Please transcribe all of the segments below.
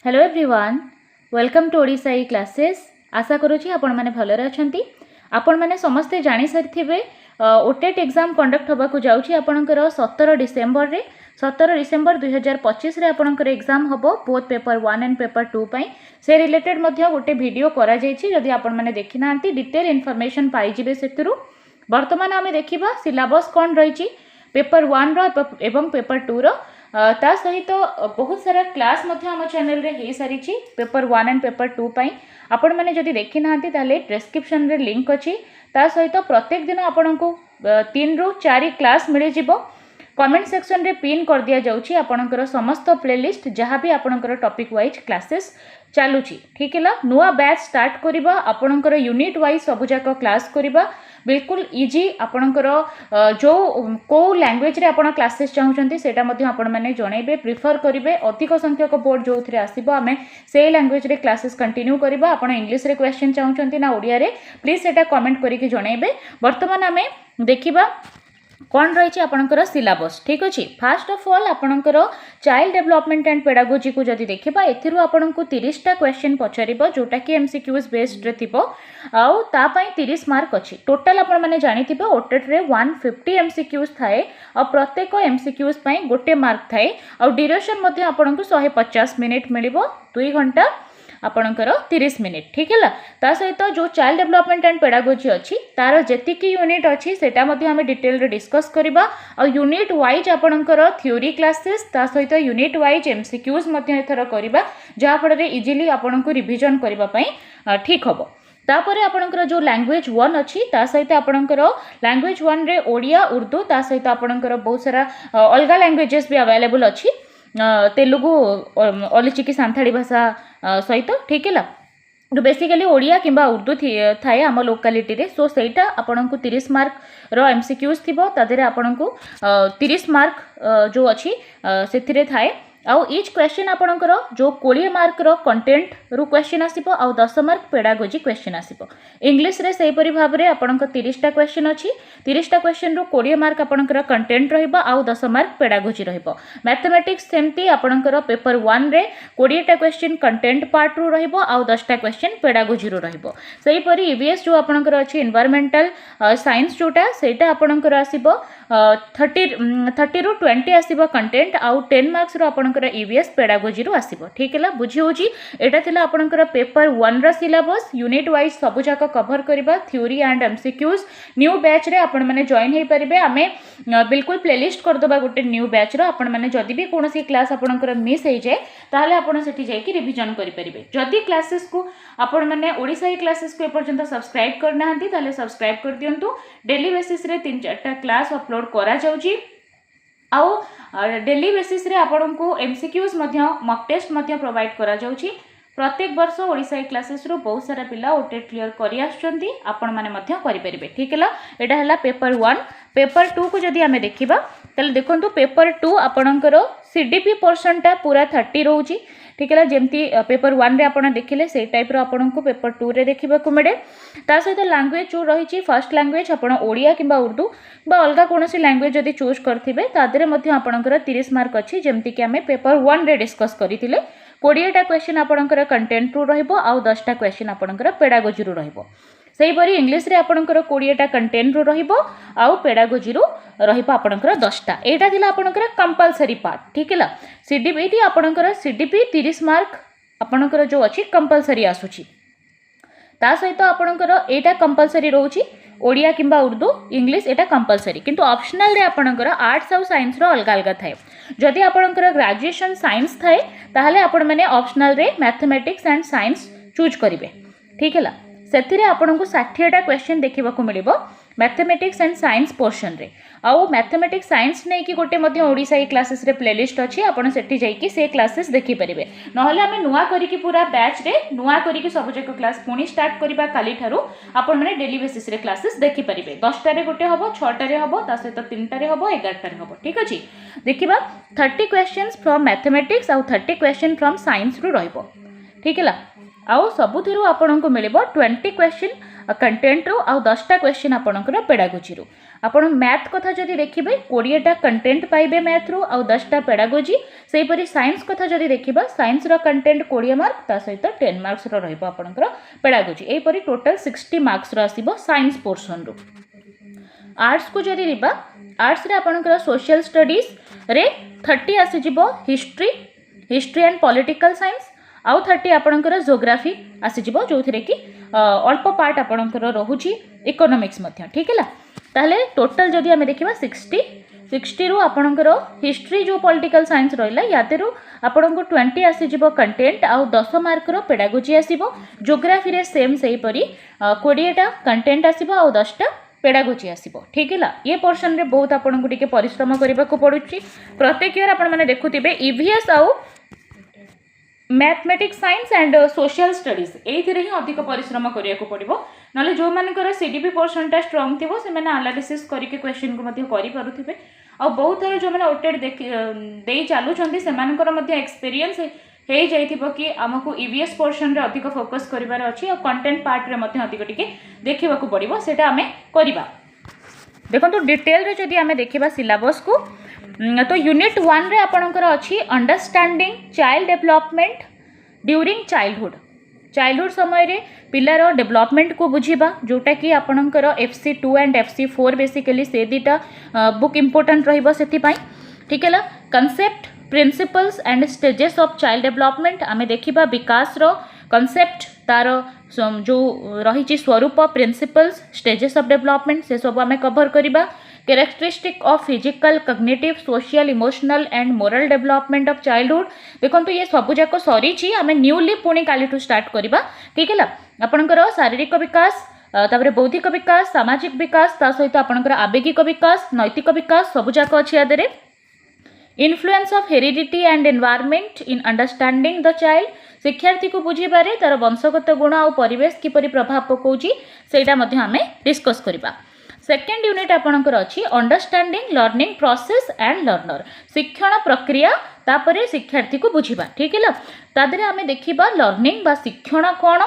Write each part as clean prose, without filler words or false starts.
Hello everyone, welcome to Odisha e classes. आशा करुँची आपण मैंने भलरे अछंती। आपण मैंने समस्ते जानी सारिथिबे ओटेट एग्जाम कंडक्ट होबाकू जाउची आपणकर 17 डिसेंबर रे 17 डिसेंबर 2025 रे आपणकर एग्जाम होबो बोथ पेपर 1 एंड पेपर 2 पई। से रिलेटेड मध्य गोटे वीडियो करा जायछि। जदि आपण मैंने देखि नांती डिटेल इन्फॉर्मेशन पाई जिवे सेतुरु। वर्तमान आमे देखिबा सिलेबस कोन रहिछि पेपर 1 रो एवं पेपर 2 रो। ता सहित बहुत सारा क्लास आम चैनल रे हो सारी पेपर 1 एंड पेपर 2 पाई। आपण मैंने जदि देखि नांती ताले डिस्क्रिप्शन रे लिंक अछि। ता सहित प्रत्येक दिन आपण को 3 ରୁ 4 क्लास मिल जिवो। कमेंट सेक्शन रे पिन कर दिया जाउछि आपणकर समस्त प्लेलिस्ट जहाँ भी आपणकर टॉपिक वाइज क्लासेस चलुची। ठीक है, नुआ बैच स्टार्ट करिबा आपणकर यूनिट वाइज सब जाक क्लास करिबा बिल्कुल इजी। आपणकर जो को लैंग्वेज रे आपण क्लासेस चाहउछंती सेटा मध्ये आपण माने जणैबे प्रिफर करिवे। अधिक संख्यक बोर्ड जो थरे आसीबो आमे से लैंग्वेज रे क्लासेस कंटिन्यू करिबा। आपण इंग्लिश रे क्वेश्चन चाहउछंती ना ओडिया रे प्लीज सेटा कमेंट करिके जणैबे। वर्तमान आमे देखिबा कौन रही आपणकर सिलेबस। ठीक अच्छे, फास्ट ऑफ ऑल आपणकर चाइल्ड डेवलपमेंट एंड पेडागोजी को जदि देखिबा एथिरु आपणको 30टा क्वेश्चन पचारिबो जोटा कि एमसीक्यूज बेस्ड रे थिबो। आउ ता पई 30 मार्क अछि। टोटल आपण माने जानिथिबे ओटेट रे 150 एमसीक्यूज थाए। आ प्रत्येक एमसीक्यूज पई गोटे मार्क थाए। आ ड्यूरेशन मध्ये आपणको 150 मिनिट मिलिबो 2 घंटा आपणकर 30 मिनिट। ठीक है, ता सहित जो चाइल्ड डेवलपमेंट एंड पेडागोजी अच्छी तार जेतिकी यूनिट अच्छी सेटा मध्ये आमे डिटेल रे डिस्कस करिबा। आ यूनिट वाइज आपणकर थ्योरी क्लासेस ता सहित यूनिट वाइज एमसीक्यूज मध्ये एथर करिबा जहा फळे इजीली आपणको रिवीजन करिबा पई ठीक हबो। तापरे आपणकर जो लैंग्वेज 1 अच्छी ता सहित आपणकर लैंग्वेज 1 रे ओडिया उर्दू ता सहित आपणकर बहुत सारा अलगा लैंग्वेजेस भी अवेलेबल अच्छी तेलुगु ओलिचिकी सांथाली भाषा सहित। ठीक है, तो बेसिकली ओडिया किंबा उर्दू थाए आम लोकालिटी रे। सो सेटा आपन को 30 मार्क रो एमसीक्यूज थिबो तादेरे आपन को 30 मार्क जो अच्छी से थाए। आउ ईच क्वेश्चन आपणकर जो 20 मार्क रो कंटेंट रु क्वेश्चन आसीबो आउ 10 मार्क पेडागोजी क्वेश्चन आसीबो। इंग्लिश रे सेही परि भाव रे आपणकर 30टा क्वेश्चन अछि। 30टा क्वेश्चन रु 20 मार्क आपणकर कंटेंट रहिबो आउ 10 मार्क पेडागोजी रहिबो। मैथमेटिक्स सेमती आपणकर पेपर 1 रे 20टा क्वेश्चन कंटेंट पार्ट रु रहिबो आउ 10टा क्वेश्चन पेडागोजी रु रहिबो। सेही परि ईवीएस जो आपणकर अछि एनवायरमेंटल साइंस जोटा सेटा आपणकर आसीबो 30 ରୁ 20 आसीबो कंटेंट आउ 10 मार्क्स रो आपणकर ईवीएस पेडागोजी रो आसीबो। ठीक है, बुझी होजी। एटा थिला आपणकर पेपर 1 रा सिलेबस यूनिट वाइज सब जाक कवर करिबा theory and MCQs. New batch रे आपण माने जॉइन हे परिबे। आमे बिल्कुल प्लेलिस्ट कर दबा गोटे न्यू बैच रो। आपण माने जदी भी कोनोसी क्लास आपणकर मिस हे जाय ताले आपण सेठी जाय कि रिवीजन करि परिबे। जदी क्लासेस को आपण माने ओडिसा ई क्लासेस को एपर्यंत सब्सक्राइब करना हंती ताले सब्सक्राइब कर दियंतु। डेली बेसिस रे 3-4टा क्लास अपलोड करा जाउची। आउ डेली बेसिस रे आपण को एमसीक्यूज मध्य मॉक टेस्ट मध्य प्रोवाइड करा जाउची। प्रत्येक वर्ष ओडिशा ई क्लासेस रो बहुत सारा पिला ओटेट क्लियर करि आछंती आपण माने मध्य करि परिबे। ठीक है, एटा हला पेपर 1। पेपर 2 को जदी हमें देखिबा तले देखंतु पेपर 2 आपणकर सीडीपी पोर्शन टा पूरा 30 रहउची। ठीक है, जेमती पेपर 1 रे आपण देखिले से टाइप रो आपण को पेपर 2 रे देखिबा को मिले। ता सहित लैंग्वेज जो रही फर्स्ट लैंग्वेज आपण ओडिया किंबा उर्दू बा अलगा कोनोसी लैंग्वेज जदी चूज करथिबे तादरे मध्य आपणकर 30 मार्क अछि। जेमती कि हमें पेपर 1 रे डिस्कस करिथिले 20टा क्वेश्चन आपणकर कंटेंट रु रहिबो आउ 10टा क्वेश्चन आपणकर पेडागोजी रु रहिबो। सेही परि इंग्लिश रे आपणकर 20टा कंटेंट रु रहिबो आउ पेडागोजी रु रहिबो आपणकर 10टा। एटा दिला आपणकर कंपलसरी पार्ट। ठीक है, सीडीपी आपणकर सीडीपी 30 मार्क आपणकर जो अछि कंपलसरी आसुची। ता सहित आपणकर एटा कंपलसरी रहउची ओडिया किंबा उर्दू इंग्लिश एटा कंपलसरी। किंतु ऑप्शनल रे आपणकर आर्ट्स आउ साइंस रो अलग अलग थाए। जदि आपणकर ग्रेजुएशन साइंस थाए ताहले आपण माने ऑप्शनल रे मैथमेटिक्स एंड साइंस चूज करिवे। ठीक है, सेथिरे आपणको 60टा क्वेश्चन देखिबा को मिलिबो मैथमेटिक्स एंड साइंस पोर्शन रे। आउ मैथमेटिक्स साइंस नै कि गोटे मध्ये ओडिसा ई क्लासेस रे प्लेलिस्ट अछि। आपण सेठी जाई कि से क्लासेस देखि परिबे। नहले हमें नुआ करी कि पूरा बैच रे नुआ करी कि सब जक क्लास पुनी स्टार्ट करिबा काली थारु आपण माने डेली बेसिस रे क्लासेस देखि परिबे। 10टा रे गोटे हबो, 6टा रे हबो, ता सहित 3टा रे हबो, 11टा रे हबो। ठीक अछि, देखिबा 30 क्वेश्चंस फ्रॉम मैथमेटिक्स आउ 30 क्वेश्चन फ्रॉम साइंस रु रहइबो। ठीक है, आउ सबुथिरु आपन को मिलिबो 20 क्वेश्चन कंटेंट रो आउ 10टा क्वेश्चन आपनकर पेडागोजी रो। आपण मैथ कथा जदि देखिबे 20टा कंटेंट पाइबे मैथ रो आ 10टा पेडागोजी सेही परी साइंस कथा जदि देखिबा साइंस रो कंटेंट 20 मार्क ता सहित 10 मार्क्स रो रहइबो आपनकर पेडागोजी एही परी टोटल 60 मार्क्स रो आसीबो साइंस पोर्शन रो। आर्ट्स को जदि रिबा आर्ट्स रे आपनकर सोशल स्टडीज रे 30 आसी जिवो हिस्ट्री एंड पॉलिटिकल साइंस आउ 30 आपनकर जियोग्राफी आसी जिवो जोथिरे कि अल्प पार्ट आपनकर रहुची इकोनॉमिक्स मध्य ठीक है ताहले टोटल जदि आमे देखिबा 60 रु आपनकर हिस्ट्री जो पॉलिटिकल साइंस रहिला यातेरु आपनको 20 आसी जिवो कंटेंट आउ 10 मार्क रो पेडागोजी आसीबो जियोग्राफी रे सेम सही परी 20टा कंटेंट आसीबो आउ 10टा पेडागोजी आसीबो ठीक है ये पोर्शन रे बहुत आपनको टिके परिश्रम करबा को पडुची प्रत्येक ईयर आपण माने देखुथिबे ईवीएस आउ mathematics science and social studies एथि रे ही अधिक परिश्रम करिया को पड़िबो नले जो मानकर सीडीपी परसेंटा स्ट्रांग थिबो से माने एनालिसिस करके क्वेश्चन को मध्ये करि पारुथिबे आ बहुत थर जो माने ओटेड देई चालू छंती से मानकर मध्ये एक्सपीरियंस हे जाइथिबो कि हमकु ईवीएस पोर्शन रे अधिक फोकस करिवार अछि आ कंटेंट पार्ट रे मध्ये अधिक टिके देखिबा को पड़िबो सेटा हमें करिबा देखंतु डिटेल रे जदि हमें देखिबा सिलेबस को तो यूनिट 1 रे आपनकर अछि understanding child development during childhood समय रे पिलार डेवलपमेंट को बुझीबा जोटा कि आपनकर FC2 एंड FC4 बेसिकली से दीटा बुक इंपोर्टेंट रहिबो सेति पई ठीक है concept principles and stages of child development आमे देखिबा विकास रो कांसेप्ट तार जो रही स्वरूप प्रिंसिपल्स स्टेजेस ऑफ डेवलपमेंट से सब आमे कवर करिबा characteristic of physical cognitive social emotional and moral development of childhood देखंतु ये सब जाक सरी छी आमे न्यूली पुणी काली टू स्टार्ट करिबा ठीक है आपनकर शारीरिक विकास तापरे बौद्धिक विकास सामाजिक विकास ता सहित आपनकर आवेगिक विकास नैतिक विकास सब जाक अछि आदरे influence of heredity and environment in understanding the child शिक्षार्थी को बुझीबारे तार वंशगत गुण और परिवेश किपरि प्रभाव पकाउची सेटा मध्ये हमें डिस्कस करिबा सेकेंड यूनिट आपनकर अछि understanding learning process and learner शिक्षण प्रक्रिया तापरे शिक्षार्थी को बुझीबा ठीक है तादरे हमें देखिबा लर्निंग बा शिक्षण कोन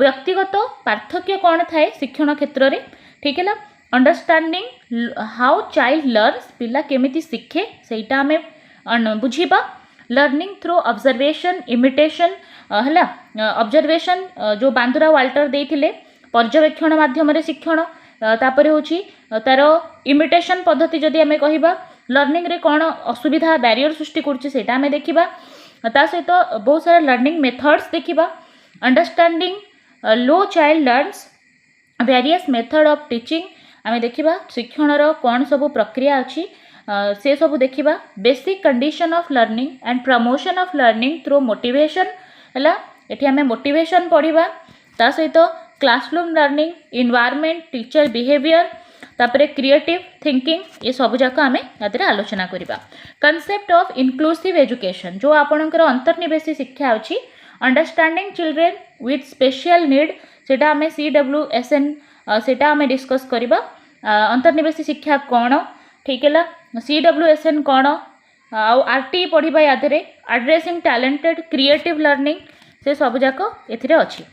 व्यक्तिगत पार्थक्य कोन थाए शिक्षण क्षेत्र रे ठीक है अंडरस्टैंडिंग हाउ चाइल्ड लर्न्स पिला केमिति शिखे सेटा हमें बुझीबा लर्निंग थ्रू ऑब्जर्वेशन इमिटेशन हला ऑब्जर्वेशन जो बांदुरा वाल्टर देथिले पर्यवेक्षण माध्यम रे शिक्षण तापरे होची तार इमिटेशन पद्धति जदि हमें कहिबा लर्निंग रे कोन असुविधा बैरियर सृष्टि करछि सेटा हमें देखिबा ता सहित बहुत सारा लर्निंग मेथड्स देखिबा understanding low child learns various method of teaching आमे देखिबा शिक्षण रो कोन सब प्रक्रिया अछि से सब देखिबा basic condition of learning and promotion of learning through motivation हला एठी हमें मोटिवेशन पढ़िबा ता सहित classroom learning environment teacher behaviour तापरे क्रिएटिव थिंकिंग ये सब जाक आमे यातरे आलोचना करिबा कांसेप्ट ऑफ इंक्लूसिव एजुकेशन जो आपनकर अंतर्निवेशी शिक्षा अछि understanding children with special need सेटा हमें CWSN सेटा हमें डिस्कस करिबा अंतर्निवेशी शिक्षा कोन ठीक है CWSN कोन आउ RT पढ़िबा यादरे एड्रेसिंग टैलेंटेड क्रिएटिव लर्निंग से सब जाक एथिरे अछि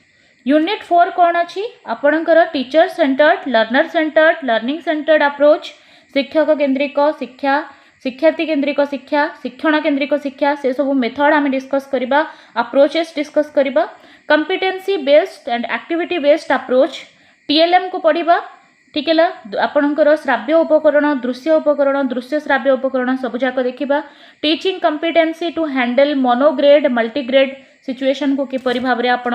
यूनिट 4 कोन अछि आपनकर teacher centred learner centred learning centred approach शिक्षक केंद्रिक शिक्षा शिक्षार्थी केंद्रिक शिक्षा शिक्षण केंद्रिक शिक्षा से सब मेथड आमे डिस्कस करिबा अप्रोचेस डिस्कस करिबा competency based and activity based approach TLM को पढ़िबा ठीक है आपनकर श्राव्य उपकरण दृश्य श्राव्य उपकरण सब जाक देखिबा teaching competency to handle monograde multigrade situation को किपरि भाबरे आपण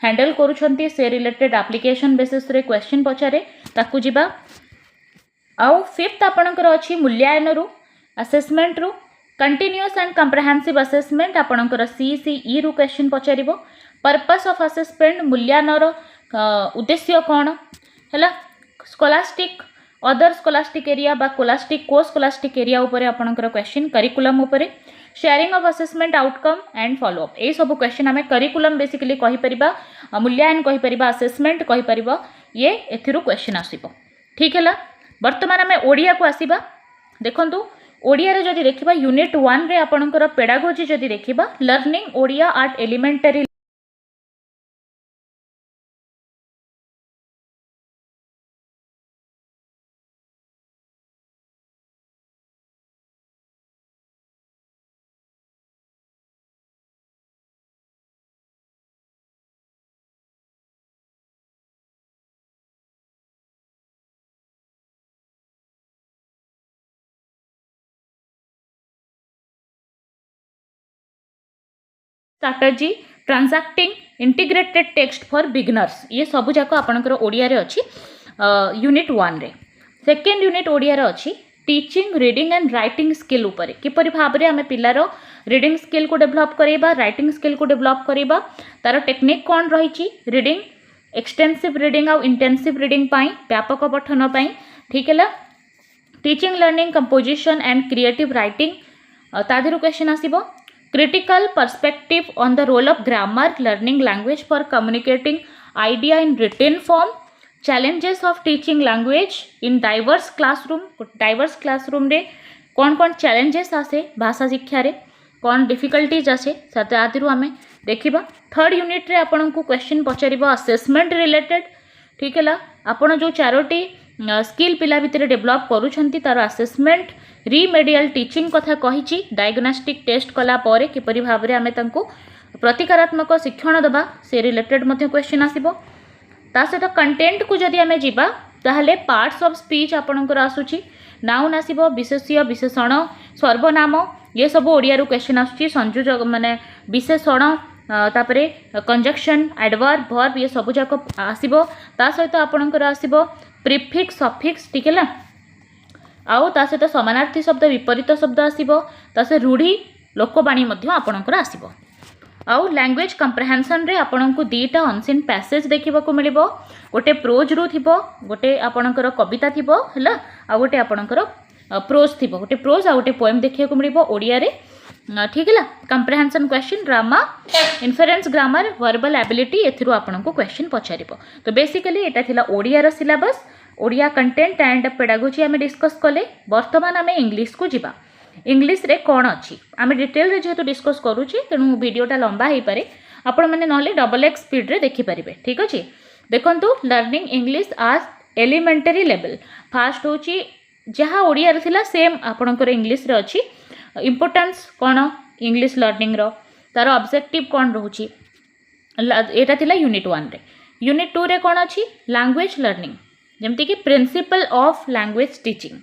हैंडल करूछंती से रिलेटेड एप्लीकेशन बेसिस रे क्वेश्चन पचारे ताकू जिबा आउ फिफ्थ आपनकर अछि मूल्यांकन रु असेसमेंट रु कंटीन्यूअस एंड कॉम्प्रिहेंसिव असेसमेंट आपनकर CCE रु क्वेश्चन पचारिबो पर्पस ऑफ असेसमेंट मूल्यांकन उद्देश्य कोन हला स्कोलास्टिक अदर स्कोलास्टिक एरिया बा कोलास्टिक को स्कोलास्टिक एरिया ऊपर आपनकर क्वेश्चन करिकुलम ऊपर sharing of assessment outcome and follow up ए सब क्वेश्चन हमें करिकुलम बेसिकली कहि परिबा मूल्यांकन कहि परिबा असेसमेंट कहि परिबा ये एथिरु क्वेश्चन आसीबो ठीक है वर्तमान हमें ओडिया को आसीबा देखंतु ओडिया रे जदि देखिबा यूनिट 1 रे आपनकर पेडागोजी जदि देखिबा learning Odia at elementary strategy transacting integrated text for beginners ये सब जाक आपणकर ओडिया रे अछि यूनिट 1 रे। सेकेंड यूनिट ओडिया रे अछि teaching reading and writing skill उपरे किपरि भाबरे आमे पिलार रीडिंग स्किल को डेवलप करेबा राइटिंग स्किल को डेवलप करेबा तार टेक्निक कोन रहिछि रीडिंग एक्सटेंसिव रीडिंग आ इंटेंसिव रीडिंग पाई व्यापक पठन पाई ठीक है teaching learning composition and creative writing तादेरु क्वेश्चन आसीबो critical perspective on the role of grammar learning language for communicating idea in written form challenges of teaching language in diverse classroom रे कौन कौन challenges आसे भाषा शिक्षा रे कौन difficulties आसे साथ आदिरु आमे देखिबा। थर्ड यूनिट रे आपन को क्वेश्चन पचारिबा असेसमेंट रिलेटेड ठीक है आपन जो चारोटी स्किल पिला भितर डेवलप करूछंती तार असेसमेंट रिमेडियल टीचिंग कथा कहिछि डायग्नोस्टिक टेस्ट कला परे किपरि भाबरे आमे तंको प्रतिकारात्मक शिक्षण दबा से रिलेटेड मध्ये क्वेश्चन आसीबो। ता सहित कंटेंट को जदि आमे जिबा ताहले पार्ट्स ऑफ स्पीच आपणकर आसुची नाउन आसीबो विशेष्य विशेषण सर्वनाम ये सब ओडिया रो क्वेश्चन आसुची संयोजक माने विशेषण तापरे कंजक्शन एडवर्ब वर्ब ये सब जाक आसीबो। ता सहित आपणकर आसीबो प्रीफिक्स सफिक्स ठीक है आउ ता सहित समानार्थी शब्द विपरीत शब्द आसीबो ता से रूढ़ी लोकवाणी मध्ये आपणकर आसीबो। आउ लैंग्वेज कंप्रेहेंशन रे आपन को दीटा अनसीन पैसेज देखिबा को मिलिबो गोटे प्रोज रु थिबो गोटे आपणकर कविता थिबो हला आ गोटे आपणकर प्रोज थिबो गोटे प्रोज आ गोटे पोएम देखिया को मिलिबो ओडिया रे ठीक है comprehension question drama inference grammar verbal ability एथिरु आपन को क्वेश्चन पचारिबो। तो बेसिकली एटा थिला ओडिया रो syllabus Odia content and pedagogy आमे डिस्कस कले। वर्तमान आमे इंग्लिश को जिबा इंग्लिश रे कौन अच्छी आम डिटेल रे जेहेतु डिस्कस करूची तेणु वीडियोटा लंबा हो पारे आपण मैंने नहले डबल एक्स स्पीड रे देखिपारे ठीक अच्छे। देखंतु लर्निंग इंग्लिश आज एलिमेंटरी लेवल फास्ट होची जहाँ ओडिया रे थिला सेम आपणकर इंग्लिश रे अच्छी इम्पोर्टेंस कौन इंग्लिश लर्निंग रो तार ऑब्जेक्टिव कौन रोची एटा थिला यूनिट 1 रे। यूनिट 2 रे कौन अच्छी लैंग्वेज लर्निंग जेमती कि principle of language teaching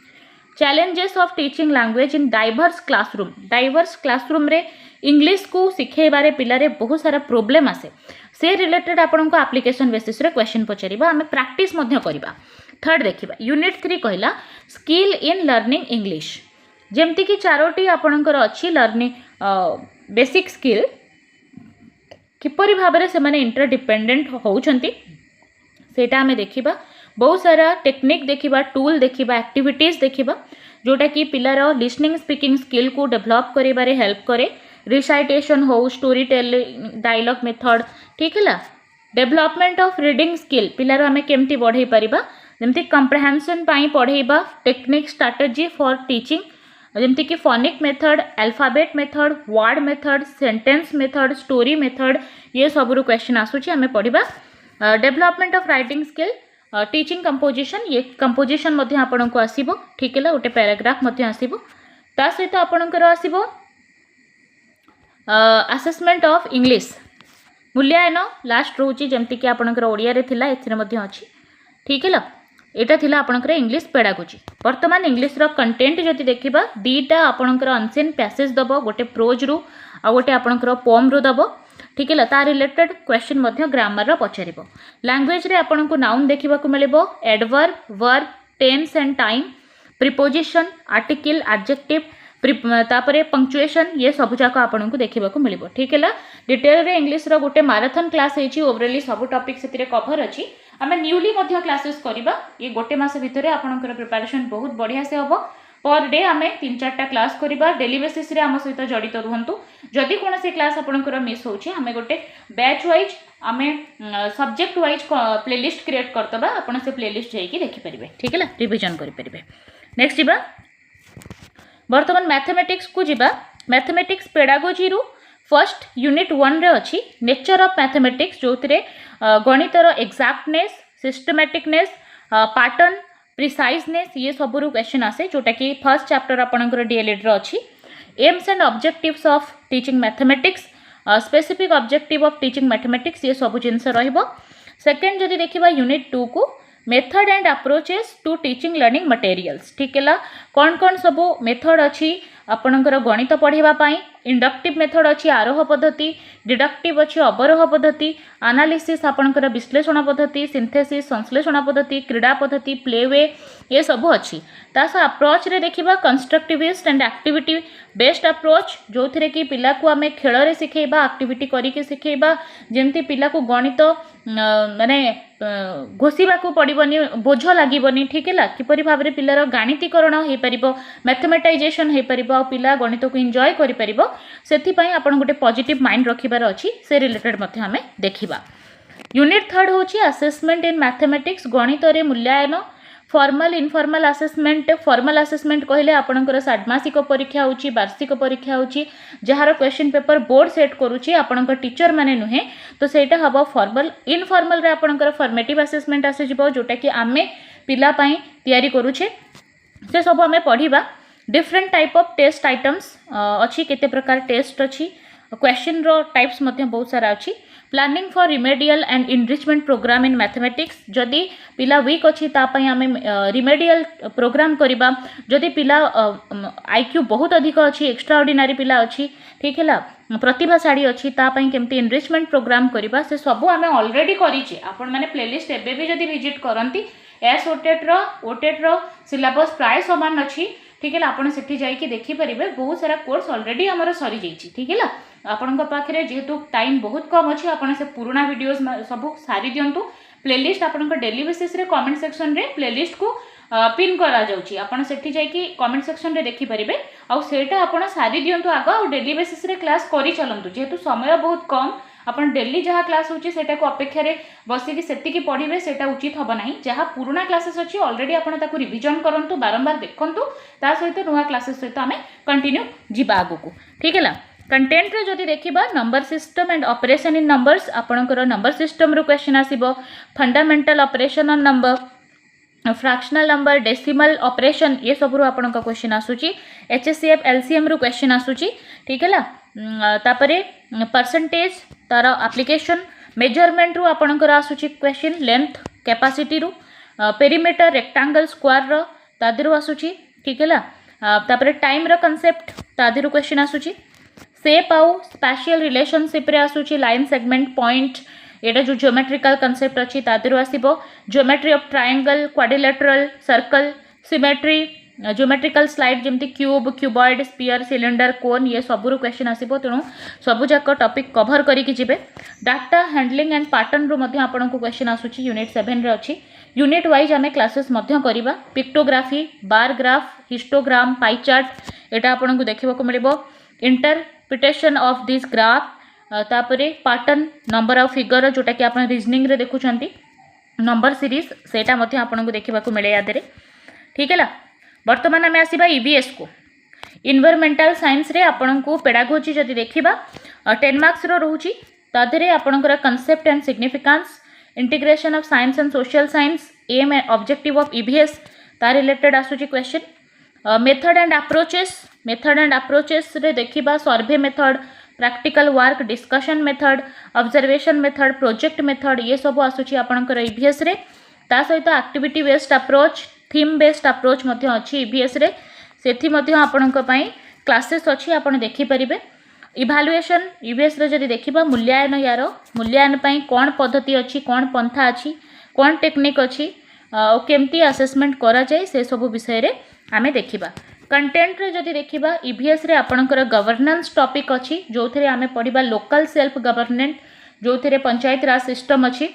challenges of teaching language in diverse classroom रे इंग्लिश को शिखेबारे पिलारे बहुत सारा प्रॉब्लम आसे से रिलेटेड आपन को एप्लीकेशन बेसिस रे क्वेश्चन पचारिबा आमे प्रैक्टिस मध्य करिबा। थर्ड देखिबा यूनिट 3 कहला स्किल इन लर्निंग इंग्लिश जेमती कि चारोटी आपणकर अच्छी लर्निंग बेसिक स्किल किपरि भाबरे से माने इंटरडिपेंडेंट होउछंती सेटा आमे देखिबा। बहुत सारा टेक्निक देखिबा टूल देखिबा एक्टिविटीज देखिबा जोटा कि पिलार लिसनिंग स्पीकिंग स्किल को डेवलप करिबारे हेल्प करे रिसाइटेशन हो स्टोरी टेलिंग डायलॉग मेथड ठीक है डेवलपमेंट ऑफ रीडिंग स्किल पिलार आमे केमती बढ़ाई परिबा जेमती कंप्रेहेंशन पाई पढ़ेबा टेक्निक स्ट्रैटेजी फॉर टीचिंग जेमती कि phonic method alphabet method word method sentence method story method ये सबरु क्वेश्चन आसुची आमे पढ़िबा। Development of writing skill teaching composition ये कंपोजिशन मध्य आपन को आसीबो ठीक है गोटे पैराग्राफ मध्य आसीबो। ता सहित आपनकर आसीबो असेसमेंट ऑफ इंग्लिश मूल्यांकन लास्ट रोची जेमती कि आपनकर ओडिया रे थिला एथिरे मध्य अछि ठीक है एटा थिला आपनकर इंग्लिश पेडागोजी। वर्तमान इंग्लिश रो कंटेंट जति देखिबा दीटा आपनकर अनसेन पैसेज दबो गोटे प्रोज रु आ गोटे आपनकर पोएम रु दबो ठीक है तार रिलेटेड क्वेश्चन मध्य ग्रामर पचारिबो। लैंग्वेज रे आपन को नाउन देखिबा को मिलिबो adverb verb tense and time preposition article adjective तापरे पंक्चुएशन ये सब जाक आपन को देखिबा को मिलिबो ठीक है। डिटेल रे इंग्लिश रो गोटे मैराथन क्लास हेची ओवरऑली सब टॉपिक सेतिरे कवर अछि आमे न्यूली मध्य क्लासेस करिबा ये गोटे मास भितरे आपनकर प्रिपरेशन बहुत बढ़िया से होबो। पर डे आमे 3-4टा क्लास करिबा डेली बेसिस रे आम सहित जड़ित रुहंतु जदि कोन से क्लास आपनकर मिस होछि आमे गोटे बैच वाइज आमे सब्जेक्ट वाइज प्लेलिस्ट क्रिएट करतबा आपन से प्लेलिस्ट जाई कि देखि परिबे ठीक है रिवीजन करि परिबे। नेक्स्ट जिबा वर्तमान मैथमेटिक्स को जिबा मैथमेटिक्स पेडागोजी रु फर्स्ट यूनिट 1 रे अछि नेचर ऑफ मैथमेटिक्स जोतरे गणितर एक्जाक्टनेस सिस्टमैटिकनेस पैटर्न प्रिसाइजनेस ये सबरु क्वेश्चन आसे जोटा कि फर्स्ट चैप्टर आपनकर डीएलएड रो अछि। AIIMS and objectives of teaching mathematics specific objective of teaching mathematics ये सब जिनस रहइबो। सेकंड जदि देखिबा यूनिट 2 को method and approaches to teaching learning materials ठीक है कौन कौन सब मेथड अच्छी आपणकर गणित पढ़ाई इंडक्टिव मेथड अच्छी आरोह पद्धति, डिडक्टिव अच्छी अवरोह पद्धति, एनालिसिस आपणकर विश्लेषण पद्धति, सिंथेसिस संश्लेषण पद्धति, क्रीड़ा पद्धति, प्लेवे ये सब अच्छी। तास अप्रोच रे देखिबा constructivist and activity based approach जो थिरे कि पिला को आमे खेल रे सिखेबा, एक्टिविटी करिके सिखेबा, जेमती पिला को गणित माने घोषिबा को पड़िबनी, बोझ लागिबनी। ठीक है, किपरि भाबरे पिलार गाणितिकरण हो परिबो, मैथमेटाइजेशन हो परिबो, आ पिला गणित को एंजॉय करि परिबो। सेथि पई आपण गोटे पॉजिटिव माइंड रखिबार अछि, से रिलेटेड मध्ये हमें देखिबा। यूनिट 3 होची असेसमेंट इन मैथमेटिक्स, गणित रे मूल्यांकन। Formal informal assessment, formal assessment कहले आपणकर षाण्मासिक परीक्षा होची, वार्षिक परीक्षा होची, जहार क्वेश्चन पेपर बोर्ड सेट करूची, आपणकर टीचर माने नुहे, तो सेटा हबो फॉर्मल। इनफॉर्मल रे आपणकर फॉर्मेटिव असेसमेंट आसे जिवो, जोटा कि आमे पिला पई तयारी करूचे, से सब आमे पढ़िबा। Different type of test items अच्छी, केते प्रकार टेस्ट अच्छी, क्वेश्चन रो टाइप्स मध्ये बहुत सारा अच्छी। Planning for remedial and enrichment program in mathematics, जदि पिला वीक अच्छी तापाई आमे रिमेडियल प्रोग्राम करिबा, जदि पिला आईक्यू बहुत अधिक अच्छी, एक्स्ट्रा ऑर्डिनरी पिला अच्छी, ठीक है, प्रतिभाशाली अच्छी, तापाई केमती इनरिचमेंट प्रोग्राम करिबा, से सब आमे ऑलरेडी करिचे। आपण माने प्लेलिस्ट एबे भी जदि विजिट करंती, एस ओटेट रो सिलेबस प्राय समान अच्छी। ठीक है, आपन सेठी जाइए देखिपारे, बहुत सारा कोर्स ऑलरेडी आमर सरी जाइए। ठीक है, आपण पाखे जेहेतु टाइम बहुत कम अच्छी, आपन से पुराना वीडियोस सब सारी दिंतु। प्लेलिस्ट आपण डेली बेसिस रे कमेंट सेक्शन रे प्लेलिस्ट को पिन करा जाउची, आपण सेठी जाइए कमेंट सेक्शन रे देखिपारे, आउ सेटा आपण सारी दिंतु आग, आ डेली बेसिस रे क्लास करी चलंतु। जेहेतु समय बहुत कम, आपण डेली जहाँ क्लास होची सेटा को अपेक्षा रे बसिकी सेतिकी पढ़िबे, सेटा उचित हबो नाही। जहाँ पुराना क्लासेस अच्छी ऑलरेडी आपण ताकू रिविजन करंतु, बारंबार देखंतु, ता सहित नुआ क्लासेस सहित आमे कंटिन्यू जिबा आगुकू। ठीक है, कंटेंट रे जदि देखिबा number system and operation in numbers, आपणकर नंबर सिस्टम रो क्वेश्चन आसीबो, fundamental operation on number, fractional number, decimal operation, ये सब रो आपण का क्वेश्चन आसुची। एचएससीएफ एलसीएम रो क्वेश्चन आसुची। ठीक है, तापरे परसेंटेज तार एप्लिकेशन, मेजरमेंट रू आपणकर आसुची क्वेश्चन, लेंथ कैपेसिटी रू, पेरीमीटर रेक्टेंगल स्क्वायर रो तादिरु आसुची। ठीक है, तापरे टाइम रो कांसेप्ट तादिरु क्वेश्चन आसुची। शेप आउ स्पेशियल रिलेशनशिप रे आसुची, लाइन सेगमेंट पॉइंट, एटा जो ज्योमेट्रिकल कांसेप्ट अच्छी तादिरु आसीबो। Geometry of triangle, quadrilateral, circle, symmetry, geometrical slide जमती cube, cuboid, sphere, cylinder, cone, ये सबुरु क्वेश्चन आसीबो। तेणु सबुजाक टॉपिक कवर करिकि जिबे। डाटा हैंडलिंग एंड पैटर्न रो मध्ये आपनको क्वेश्चन आसुची, यूनिट 7 रे अछि। यूनिट वाइज आमे क्लासेस मध्ये करिबा। Pictography, bar graph, histogram, pie chart, एटा आपनको देखिबाको मिलिबो। इंटरप्रिटेशन ऑफ दिस ग्राफ, तापरे पैटर्न, नंबर ऑफ फिगर जोटा कि आपण रीजनिंग रे देखुचंती, नंबर सीरीज सेटा मध्ये आपनको देखिबाको मिले यादरे। ठीक है, वर्तमान आम आसवा ईवीएस को। इन्वायरमेंटल साइंस रे आपण को पेडागोजी जदि देखिबा 10 मार्क्स रो रहउची, तादरे आपणकर concept and significance, integration of science and social science, aim and objective of EVS ता रिलेटेड आसुची क्वेश्चन। मेथड एंड अप्रोचेस रे देखिबा survey method, practical work, discussion method, observation method, project method, ये सब आसुची आपणकर ईवीएस रे। ता सहित activity based approach, theme based approach मध्य अच्छी ईवीएस रे, सेथि मध्य आपणक पई क्लासेस अच्छी, आपण देखि परिबे। इभालुएशन ईवीएस रे जदि देखिबा मूल्यांकन, यार मूल्यांकन पई कोन पद्धति अच्छी, कोन पंथा अच्छी, कोन टेक्निक अच्छी, और केमती असेसमेंट करा जाय, से सब विषय रे आमे देखिबा। कंटेंट रे जदि देखिबा ईवीएस रे आपणकर गवर्नेंस टॉपिक अच्छी, जो थिरे आमे पढिबा लोकल सेल्फ गवर्नमेंट, जो थिरे पंचायत राज सिस्टम अच्छी।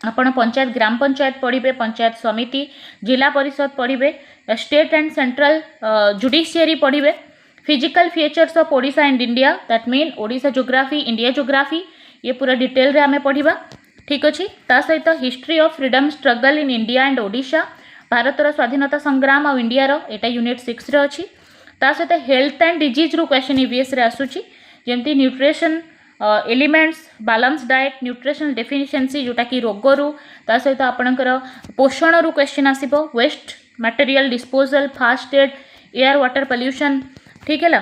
आपण पंचायत ग्राम पंचायत पढ़िबे, पंचायत समिति, जिला परिषद पढ़िबे, स्टेट एंड सेंट्रल जुडिशियरी पढ़िबे। Physical features of Odisha and India, that mean Odisha geography, India geography, ये पूरा डिटेल रे आमे पढ़िबा। ठीक अच्छी, ता सहित history of freedom struggle in India and Odisha, भारतर स्वाधीनता संग्राम और इंडिया रो, एटा यूनिट 6 रे अच्छी। ता सहित हेल्थ एंड डिजीज रू क्वेश्चन ईवीएस रे आसुची, जेमती nutrition elements, balance diet, nutritional deficiency जोटा कि रोगरू, ता सहित आपणकर पोषण रू क्वेश्चन आसीबो। Waste material disposal, first aid, air water pollution. ठीक है,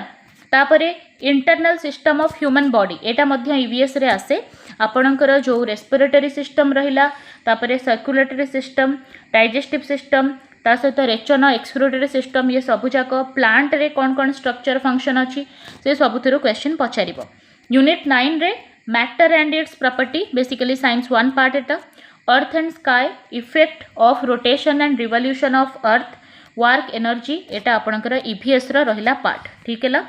तापरे internal system of human body, एटा मध्य ईवीएस रे आसे। आपणकर जो रेस्पिरेटरी सिस्टम रहिला, तापरे सर्कुलेटरी सिस्टम, डाइजेस्टिव सिस्टम, ता सहित रेचन एक्सप्लोरेटरी सिस्टम ये सबूक प्लांट रे कौन कौन स्ट्रक्चर फंक्शन अच्छी से सबुथिर क्वेश्चन पचार। यूनिट 9 रे matter and its property basically science 1 part एटा। Earth and sky effect of rotation and revolution of earth work energy एटा आपणकर ईवीएस रहिला पार्ट। ठीक है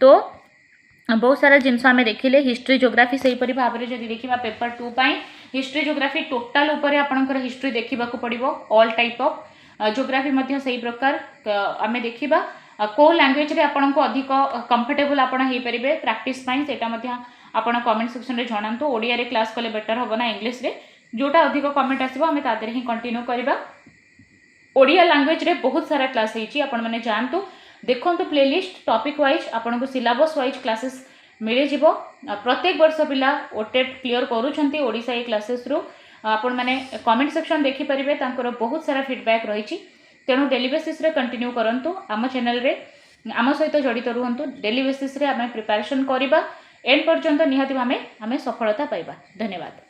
तो बहुत सारा जिनस आम देखिले हिस्ट्री जोग्राफी से भाव में जब देखा पेपर 2 हिस्ट्री जोग्राफी टोटाल उपर आपणकर हिस्ट्री देखा पड़ो ऑल टाइप ऑफ जोग्राफी से प्रकार आम देखा को लैंग्वेज रे आपन को अधिक कंफर्टेबल आपन हे परिबे प्रैक्टिस पाई सेटा मध्य आपन कमेंट सेक्शन रे जणांतु। ओडिया रे क्लास कले बेटर होबो ना इंग्लिश रे जोटा अधिक कमेंट आसीबो हमें तादर ही कंटिन्यू करबा। ओडिया लैंग्वेज रे बहुत सारा क्लास हेची आपन माने जानतु देखंतु प्लेलिस्ट टॉपिक वाइज आपन को सिलेबस वाइज क्लासेस मिले जिवो। प्रत्येक वर्ष पिला ओटेट क्लियर करूछंती ओडिसा ए क्लासेस रु आपन माने कमेंट सेक्शन देखि परिबे तांकर बहुत सारा फीडबैक रहिची तेणु डेली बेसिस रे कंटिन्यू करंतु आम चैनल रे आम सहित जड़ित रुहंतु। डेली बेसिस रे आम प्रिपरेशन करबा एंड पर्यंत निहाती आमे सफलता पाइबा। धन्यवाद।